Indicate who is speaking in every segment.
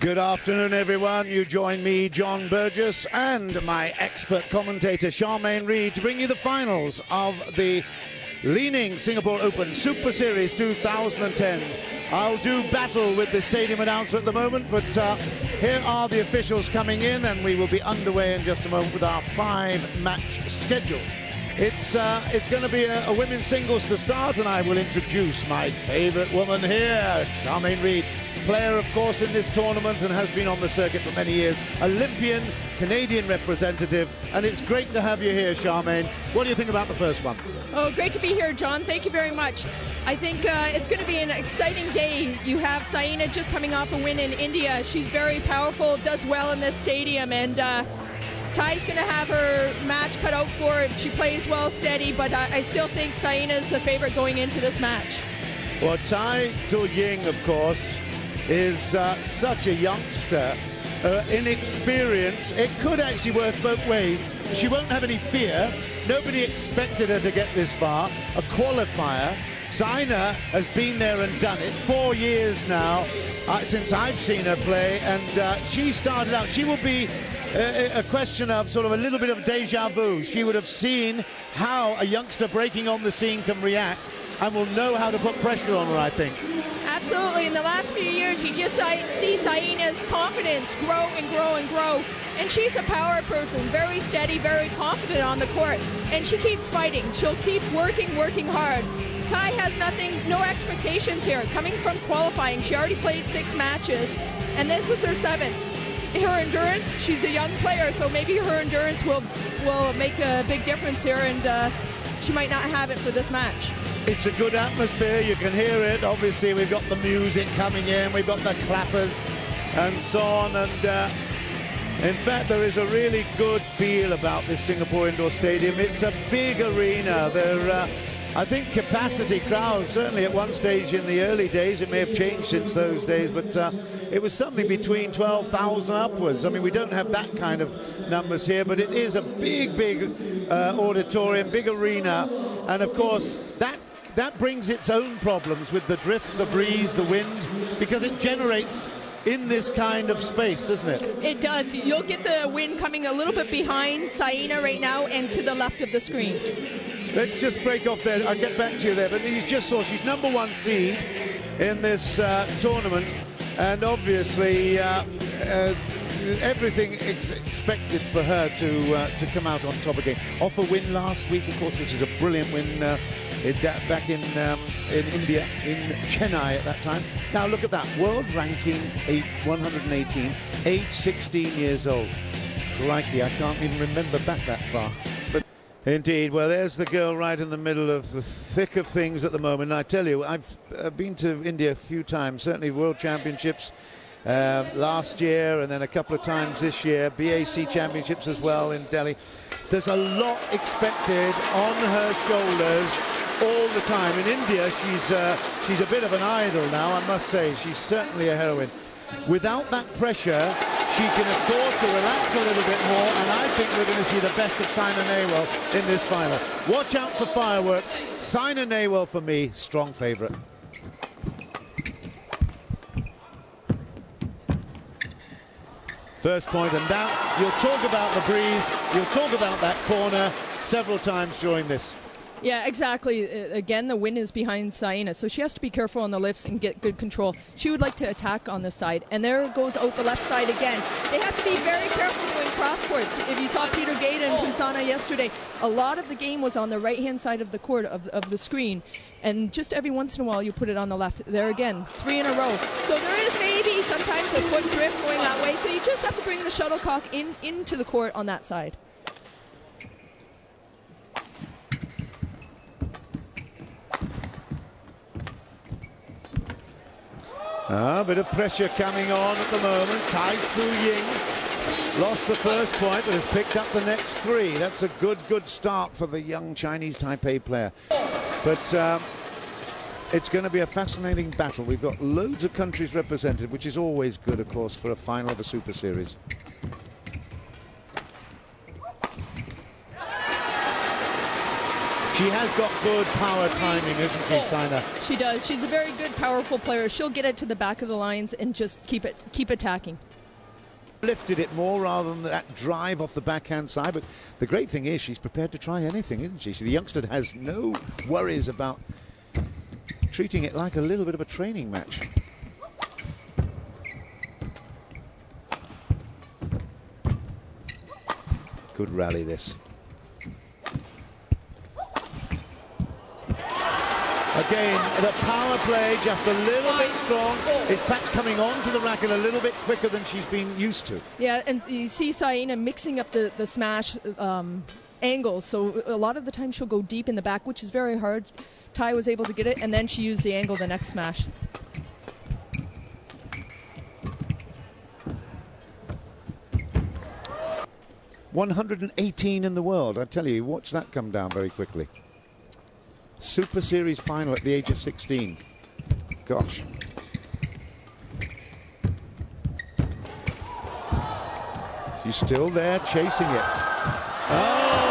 Speaker 1: Good afternoon, everyone. You join me, John Burgess, and my expert commentator, Charmaine Reid, to bring you the finals of the Leaning Singapore Open Super Series 2010. I'll do battle with the stadium announcer at the moment, but here are the officials coming in, and we will be underway in just a moment with our 5-match schedule. It's going to be a women's singles to start, and I will introduce my favorite woman here, Charmaine Reid. Player, of course, in this tournament and has been on the circuit for many years. Olympian, Canadian representative, and it's great to have you here, Charmaine. What do you think about the first one?
Speaker 2: Oh, great to be here, John. Thank you very much. I think it's going to be an exciting day. You have Saina just coming off a win in India. She's very powerful, does well in this stadium, and TAI's going to have her match cut out for it. She plays well, steady, but I still think Saina's the favorite going into this match.
Speaker 1: Well, Tai Ying, of course, is such a youngster, inexperienced. It could actually work both ways. She won't have any fear. Nobody expected her to get this far. A qualifier. Saina has been there and done it 4 years now since I've seen her play, and she started out. She will be a question of sort of a little bit of deja vu. She would have seen how a youngster breaking on the scene can react and will know how to put pressure on her, I think.
Speaker 2: Absolutely. In the last few years, you just see Saina's confidence grow and grow and grow. And she's a power person, very steady, very confident on the court. And she keeps fighting. She'll keep working hard. Tai has no expectations here. Coming from qualifying, she already played 6 matches, and this is her 7th. Her endurance, she's a young player, so maybe her endurance will make a big difference here, and she might not have it for this match.
Speaker 1: It's a good atmosphere, you can hear it. Obviously, we've got the music coming in, we've got the clappers and so on, and in fact, there is a really good feel about this Singapore Indoor Stadium. It's a big arena. I think capacity crowds, certainly at one stage in the early days, it may have changed since those days, but it was something between 12,000 upwards. I mean, we don't have that kind of numbers here, but it is a big auditorium, big arena, and of course, that brings its own problems with the drift, the breeze, the wind, because it generates in this kind of space, doesn't it? It
Speaker 2: does. You'll get the wind coming a little bit behind Saina right now and to the left of the screen.
Speaker 1: Let's just break off there. I'll get back to you there, but you just saw she's #1 seed in this tournament, and obviously everything is expected for her to come out on top again. Off a win last week, of course, which is a brilliant win back in India, in Chennai at that time. Now look at that, world ranking 118, age 16 years old. Crikey, I can't even remember back that far. But indeed, well, there's the girl right in the middle of the thick of things at the moment. And I tell you, I've been to India a few times, certainly World Championships last year, and then a couple of times this year, BAC Championships as well in Delhi. There's a lot expected on her shoulders all the time. In India, she's a bit of an idol now, I must say. She's certainly a heroine. Without that pressure, she can afford to relax a little bit more, and I think we're going to see the best of Saina Nehwal in this final. Watch out for fireworks. Saina Nehwal, for me, strong favourite. First point, and that, you'll talk about the breeze, you'll talk about that corner several times during this.
Speaker 2: Yeah, exactly. Again, the wind is behind Saina, so she has to be careful on the lifts and get good control. She would like to attack on this side, and there goes out the left side again. They have to be very careful doing cross courts. If you saw Peter Gade and Punsana yesterday, a lot of the game was on the right-hand side of the court, of the screen, and just every once in a while you put it on the left. There again, 3 in a row. So there is maybe sometimes a foot drift going that way, so you just have to bring the shuttlecock into the court on that side.
Speaker 1: A bit of pressure coming on at the moment. Tai Ying lost the first point, but has picked up the next 3. That's a good start for the young Chinese Taipei player. But it's going to be a fascinating battle. We've got loads of countries represented, which is always good, of course, for a final of a Super Series. She has got good power timing, isn't she, Saina?
Speaker 2: She does. She's a very good, powerful player. She'll get it to the back of the lines and just keep attacking.
Speaker 1: Lifted it more rather than that drive off the backhand side, but the great thing is she's prepared to try anything, isn't she? So the youngster has no worries about treating it like a little bit of a training match. Good rally, this. Again, the power play just a little bit strong. It's perhaps coming onto the racket a little bit quicker than she's been used to.
Speaker 2: Yeah, and you see Saina mixing up the smash angles, so a lot of the time she'll go deep in the back, which is very hard. TAI was able to get it, and then she used the angle the next smash.
Speaker 1: $118 in the world. I tell you, watch that come down very quickly. Super Series final at the age of 16. Gosh. She's still there, chasing it. Oh!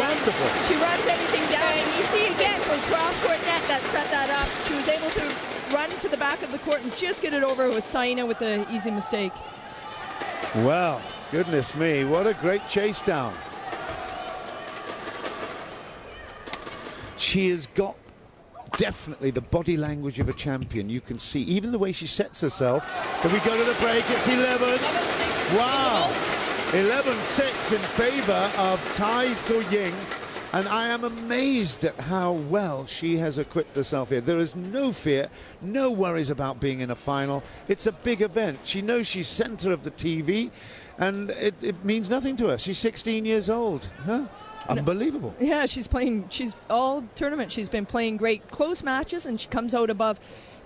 Speaker 1: Wonderful.
Speaker 2: She runs everything down, and you see again from cross-court net that set that up. She was able to run to the back of the court and just get it over with Saina with the easy mistake.
Speaker 1: Well, goodness me, what a great chase down. She has got definitely the body language of a champion. You can see even the way she sets herself. Can we go to the break? It's 11. Wow. 11-6 in favor of Tai Tzu-Ying. And I am amazed at how well she has equipped herself here. There is no fear, no worries about being in a final. It's a big event. She knows she's center of the TV, and it means nothing to her. She's 16 years old. Huh? Unbelievable.
Speaker 2: Yeah, she's all tournament. She's been playing great close matches, and she comes out above.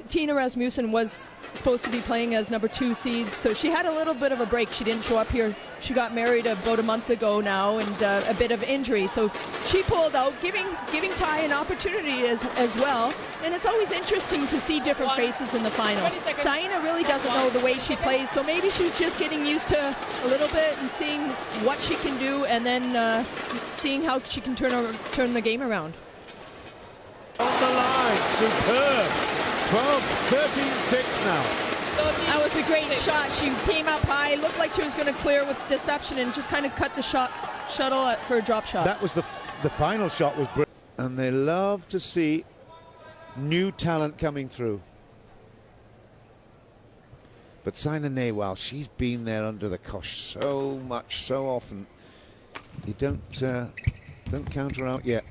Speaker 2: Tina Rasmussen was supposed to be playing as number 2 seeds, so she had a little bit of a break. She didn't show up here. She got married about a month ago now, and a bit of injury, so she pulled out, giving TAI an opportunity as well. And it's always interesting to see different faces in the final. Saina really doesn't know the way she plays, so maybe she's just getting used to a little bit and seeing what she can do, and then seeing how she can turn the game around.
Speaker 1: On the line, superb. 12-13-6 now.
Speaker 2: That was a great shot. She came up high, looked like she was going to clear with deception, and just kind of cut the shuttle for a drop shot.
Speaker 1: That was the final shot was brilliant. And they love to see new talent coming through. But Saina Nehwal, she's been there under the cosh so much, so often. You don't count her out yet.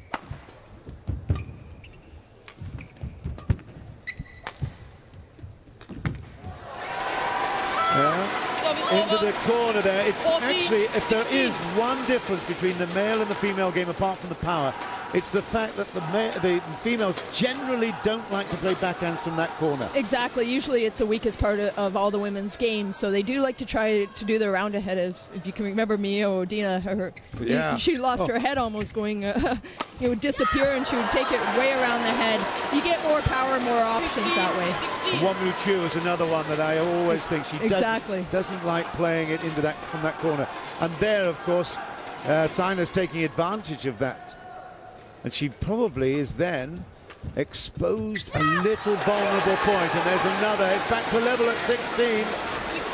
Speaker 1: Into the corner there. It's actually, if there is one difference between the male and the female game, apart from the power, it's the fact that the females generally don't like to play backhands from that corner.
Speaker 2: Exactly. Usually it's the weakest part of all the women's games, so they do like to try to do the round ahead of, if you can remember Mia Odina, she lost her head almost going, it would disappear and she would take it way around the head. You get more power, more options that way.
Speaker 1: Wanmu Chu is another one that I always think she doesn't like playing it into that from that corner. And there, of course, Saina's taking advantage of that. And she probably is then exposed a little vulnerable point. And there's another. It's back to level at 16.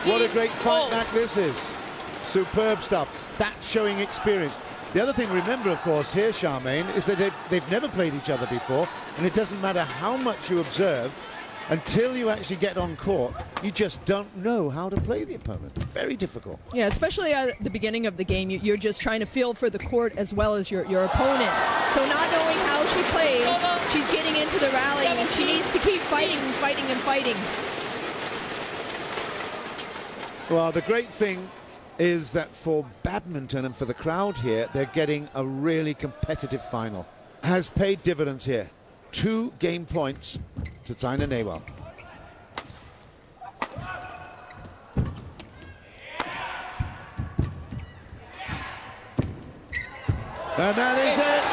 Speaker 1: What a great fight back this is. Superb stuff. That's showing experience. The other thing, remember, of course, here, Charmaine, is that they've never played each other before. And it doesn't matter how much you observe. Until you actually get on court, you just don't know how to play the opponent. Very difficult.
Speaker 2: Yeah, especially at the beginning of the game, you're just trying to feel for the court as well as your opponent. So not knowing how she plays, she's getting into the rally, and she needs to keep fighting and fighting and fighting.
Speaker 1: Well, the great thing is that for badminton and for the crowd here, they're getting a really competitive final. Has paid dividends here. 2 game points to Saina Nehwal. And that is it.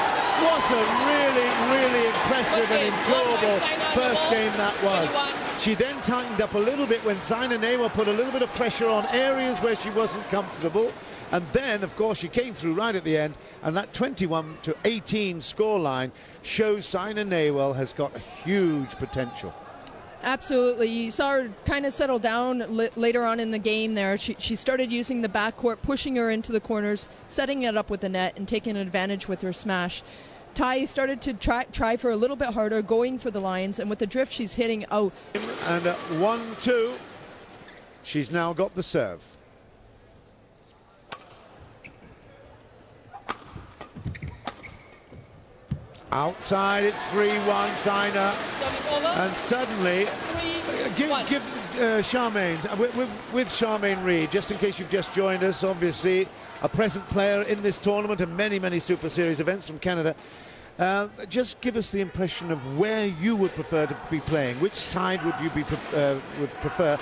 Speaker 1: What a really, really impressive and enjoyable first game that was. she then tightened up a little bit when Saina Nehwal put a little bit of pressure on areas where she wasn't comfortable. And then, of course, she came through right at the end. And that 21-18 scoreline shows Saina Nehwal has got a huge potential.
Speaker 2: Absolutely. You saw her kind of settle down later on in the game there. She started using the backcourt, pushing her into the corners, setting it up with the net, and taking advantage with her smash. TAI started to try for a little bit harder, going for the lines, and with the drift, she's hitting out.
Speaker 1: And at 1-2, she's now got the serve. Outside, it's 3-1, Saina. And suddenly, give Charmaine, with Charmaine Reid, just in case you've just joined us, obviously a present player in this tournament and many, many Super Series events from Canada. Just give us the impression of where you would prefer to be playing. Which side would you would prefer,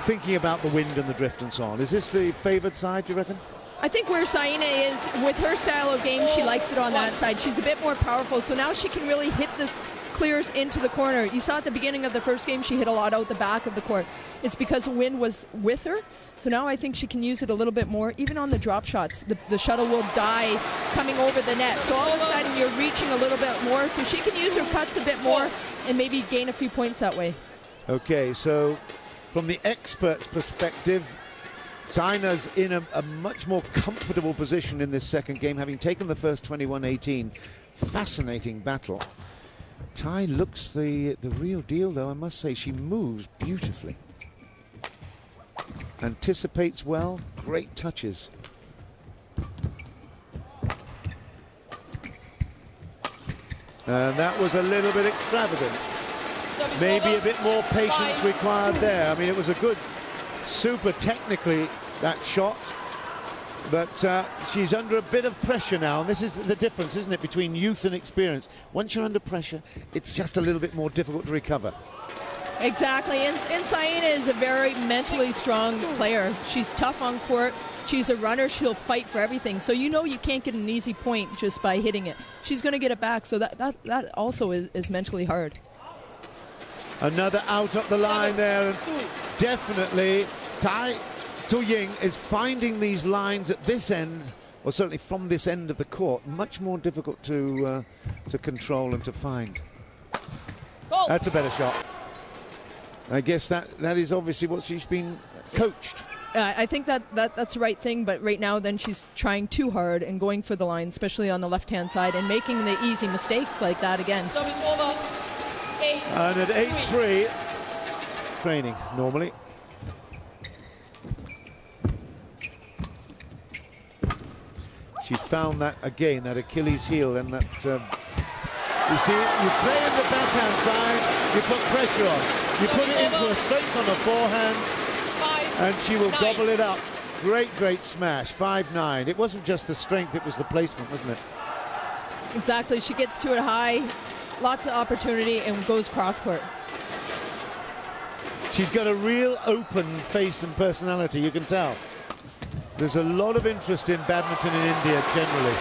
Speaker 1: thinking about the wind and the drift and so on? Is this the favoured side, do you reckon?
Speaker 2: I think where Saina is, with her style of game, she likes it on that side. She's a bit more powerful, so now she can really hit this clears into the corner. You saw at the beginning of the first game, she hit a lot out the back of the court. It's because the wind was with her. So now I think she can use it a little bit more. Even on the drop shots, the shuttle will die coming over the net. So all of a sudden, you're reaching a little bit more. So she can use her cuts a bit more and maybe gain a few points that way.
Speaker 1: Okay, so from the expert's perspective, Saina's in a much more comfortable position in this second game, having taken the first 21-18. Fascinating battle. TAI looks the real deal, though, I must say. She moves beautifully. Anticipates well. Great touches. And that was a little bit extravagant. Maybe a bit more patience required there. I mean, it was a good, super technically, that shot. But she's under a bit of pressure now, and this is the difference, isn't it, between youth and experience. Once you're under pressure, it's just a little bit more difficult to recover.
Speaker 2: Exactly, and Saina is a very mentally strong player. She's tough on court. She's a runner. She'll fight for everything. So you know you can't get an easy point just by hitting it. She's going to get it back, so that also is mentally hard.
Speaker 1: Another out up the line there, and definitely Tai Tzu-Ying is finding these lines at this end, or certainly from this end of the court, much more difficult to control and to find. That's a better shot. I guess that is obviously what she's been coached.
Speaker 2: I think that's the right thing, but right now then she's trying too hard and going for the line, especially on the left-hand side, and making the easy mistakes like that again.
Speaker 1: And at 8-3, training normally. She's found that again, that Achilles heel, and that you see, you play in the backhand side, you put pressure on. You put it into her straight on the forehand, and she will gobble it up. Great, great smash. 5-9. It wasn't just the strength, it was the placement, wasn't it?
Speaker 2: Exactly. She gets to it high, lots of opportunity, and goes cross-court.
Speaker 1: She's got a real open face and personality, you can tell. There's a lot of interest in badminton in India generally.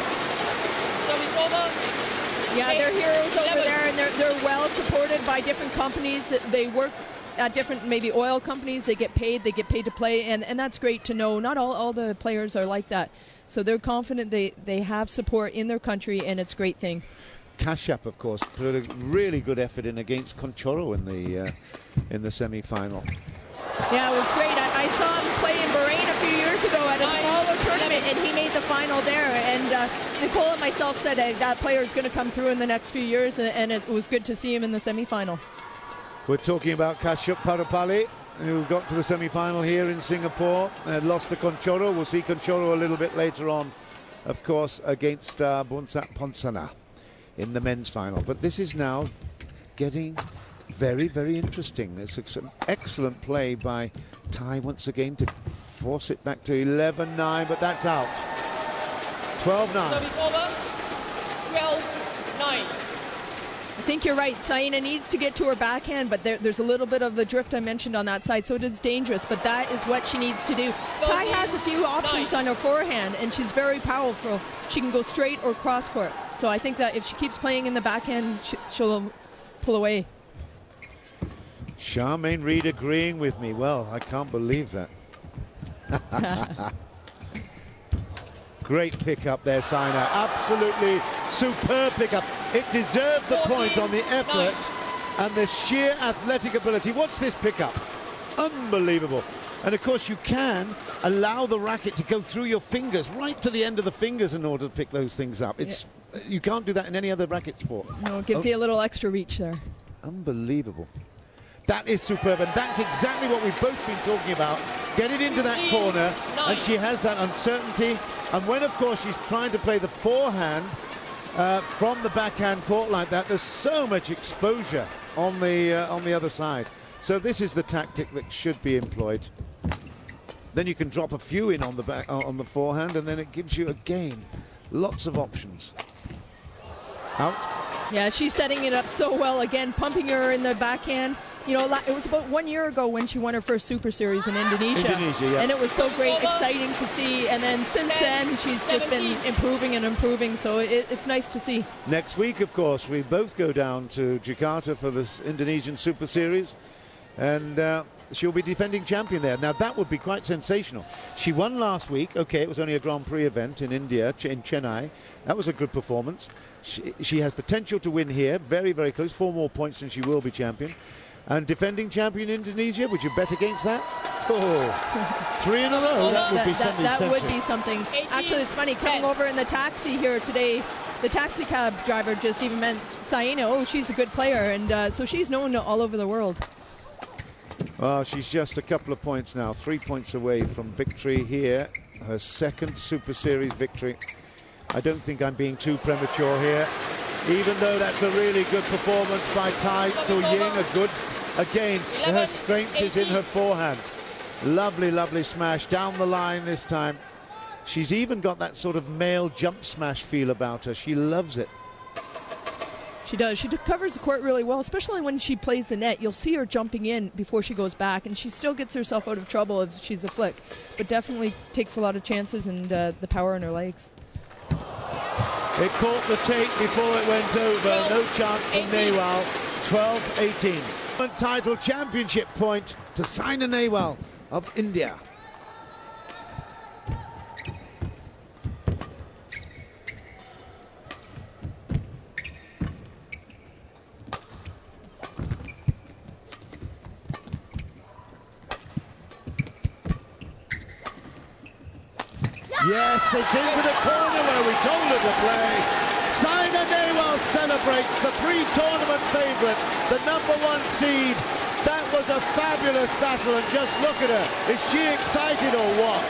Speaker 2: Yeah, they're heroes over there, and they're well supported by different companies. They work at different, maybe oil companies. They get paid to play, and that's great to know. Not all the players are like that. So they're confident they have support in their country, and it's a great thing.
Speaker 1: Kashyap, of course, put a really good effort in against Conchoro in the semi-final.
Speaker 2: Yeah, it was great. I saw him play in Bahrain a few years ago at a smaller tournament, and he made the final there. And Nicole and myself said that player is going to come through in the next few years, and it was good to see him in the semi-final.
Speaker 1: We're talking about Kashyap Parapalli, who got to the semi-final here in Singapore, lost to Conchoro. We'll see Conchoro a little bit later on, of course, against Bunsat Ponsana in the men's final. But this is now getting very, very interesting. There's some excellent play by TAI once again to force it back to 11-9, but that's out. 12-9.
Speaker 2: 12-9. I think you're right. Saina needs to get to her backhand, but there's a little bit of the drift I mentioned on that side, so it is dangerous, but that is what she needs to do. TAI has a few options on her forehand, and she's very powerful. She can go straight or cross-court. So I think that if she keeps playing in the backhand, she'll pull away.
Speaker 1: Charmaine Reed agreeing with me. Well, I can't believe that. Great pickup there, Saina. Absolutely superb pickup. It deserved the point on the effort and the sheer athletic ability. Watch this pickup. Unbelievable. And of course, you can allow the racket to go through your fingers, right to the end of the fingers, in order to pick those things up. You can't do that in any other racket sport.
Speaker 2: No, it gives you a little extra reach there.
Speaker 1: Unbelievable. That is superb, and that's exactly what we've both been talking about. Get it into that corner, and she has that uncertainty. And when, of course, she's trying to play the forehand from the backhand court like that, there's so much exposure on the other side. So this is the tactic that should be employed. Then you can drop a few in on the forehand, and then it gives you again lots of options. Out.
Speaker 2: Yeah, she's setting it up so well again, pumping her in the backhand. You know, it was about 1 year ago when she won her first Super Series in Indonesia.
Speaker 1: Yeah.
Speaker 2: And it was so great, exciting to see. And then since then, she's just been improving and improving. So it's nice to see.
Speaker 1: Next week, of course, we both go down to Jakarta for this Indonesian Super Series. And she'll be defending champion there. Now, that would be quite sensational. She won last week. Okay, it was only a Grand Prix event in India, in Chennai. That was a good performance. She has potential to win here. Very, very close. 4 more points and she will be champion. And defending champion Indonesia, would you bet against that? Oh, 3 in a row. That would be something.
Speaker 2: That would be something. Actually, it's funny, coming over in the taxi here today, the taxi cab driver just even meant Saina, oh, she's a good player. And so she's known all over the world.
Speaker 1: Well, she's just a couple of points now, 3 points away from victory here. Her second Super Series victory. I don't think I'm being too premature here, even though that's a really good performance by Tai Tzu-Ying. Again, her strength is in her forehand. Lovely, lovely smash down the line this time. She's even got that sort of male jump smash feel about her. She loves it.
Speaker 2: She does. She covers the court really well, especially when she plays the net. You'll see her jumping in before she goes back, and she still gets herself out of trouble if she's a flick, but definitely takes a lot of chances and the power in her legs.
Speaker 1: It caught the tape before it went over. No chance for Nehwal. 12-18. Title championship point to Saina Nehwal of India. Yes, it's into the corner where we told her to play. Saina Nehwal celebrates the pre-tournament favourite, the #1 seed. That was a fabulous battle, and just look at her. Is she excited or what?